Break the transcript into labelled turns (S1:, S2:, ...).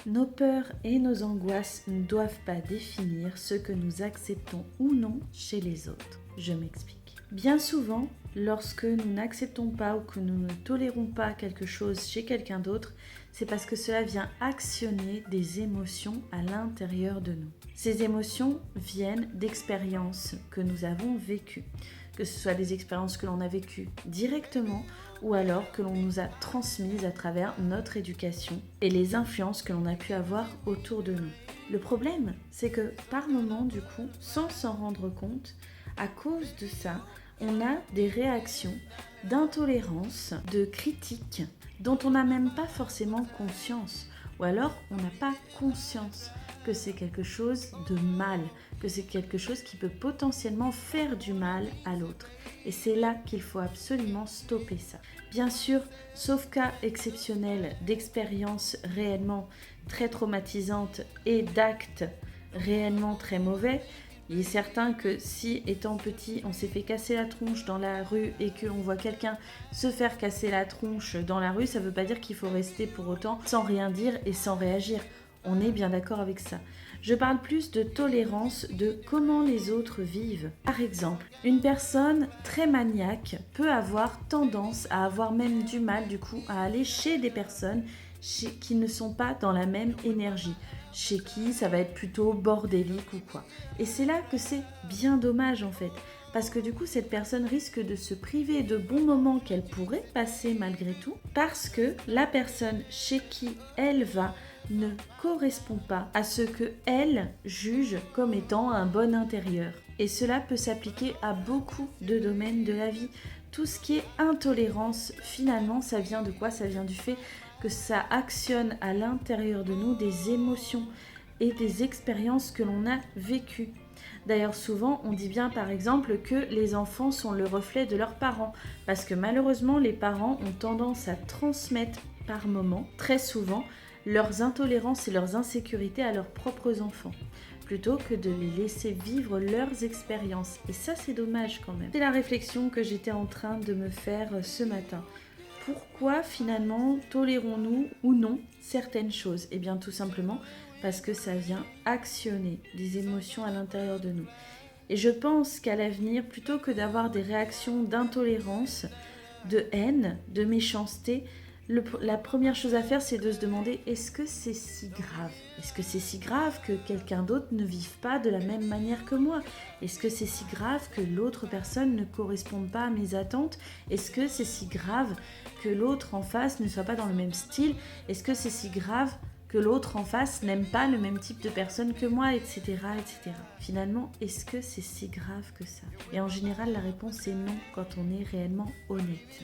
S1: Nos peurs et nos angoisses ne doivent pas définir ce que nous acceptons ou non chez les autres. Je m'explique. Bien souvent, lorsque nous n'acceptons pas ou que nous ne tolérons pas quelque chose chez quelqu'un d'autre, c'est parce que cela vient actionner des émotions à l'intérieur de nous. Ces émotions viennent d'expériences que nous avons vécues, que ce soit des expériences que l'on a vécues directement ou alors que l'on nous a transmises à travers notre éducation et les influences que l'on a pu avoir autour de nous. Le problème, c'est que par moments, du coup, sans s'en rendre compte, à cause de ça, on a des réactions d'intolérance, de critiques dont on n'a même pas forcément conscience. Ou alors, on n'a pas conscience que c'est quelque chose de mal, que c'est quelque chose qui peut potentiellement faire du mal à l'autre. Et c'est là qu'il faut absolument stopper ça. Bien sûr, sauf cas exceptionnel d'expériences réellement très traumatisantes et d'actes réellement très mauvais, il est certain que si, étant petit, on s'est fait casser la tronche dans la rue et qu'on voit quelqu'un se faire casser la tronche dans la rue, ça ne veut pas dire qu'il faut rester pour autant sans rien dire et sans réagir. On est bien d'accord avec ça. Je parle plus de tolérance, de comment les autres vivent. Par exemple, une personne très maniaque peut avoir tendance à avoir même du mal du coup à aller chez des personnes qui ne sont pas dans la même énergie, chez qui ça va être plutôt bordélique ou quoi. Et c'est là que c'est bien dommage en fait, parce que du coup cette personne risque de se priver de bons moments qu'elle pourrait passer malgré tout, parce que la personne chez qui elle va ne correspond pas à ce que elle juge comme étant un bon intérieur. Et cela peut s'appliquer à beaucoup de domaines de la vie. Tout ce qui est intolérance, finalement, ça vient de quoi? Ça vient du fait que ça actionne à l'intérieur de nous des émotions et des expériences que l'on a vécues. D'ailleurs, souvent, on dit bien par exemple que les enfants sont le reflet de leurs parents, parce que malheureusement, les parents ont tendance à transmettre par moments, très souvent, leurs intolérances et leurs insécurités à leurs propres enfants, plutôt que de les laisser vivre leurs expériences. Et ça, c'est dommage quand même. C'est la réflexion que j'étais en train de me faire ce matin. Pourquoi finalement tolérons-nous ou non certaines choses? Eh bien tout simplement parce que ça vient actionner des émotions à l'intérieur de nous. Et je pense qu'à l'avenir, plutôt que d'avoir des réactions d'intolérance, de haine, de méchanceté, la première chose à faire, c'est de se demander, est-ce que c'est si grave? Est-ce que c'est si grave que quelqu'un d'autre ne vive pas de la même manière que moi? Est-ce que c'est si grave que l'autre personne ne corresponde pas à mes attentes? Est-ce que c'est si grave que l'autre en face ne soit pas dans le même style? Est-ce que c'est si grave que l'autre en face n'aime pas le même type de personne que moi, etc., etc. Finalement, est-ce que c'est si grave que ça? Et en général, la réponse est non quand on est réellement honnête.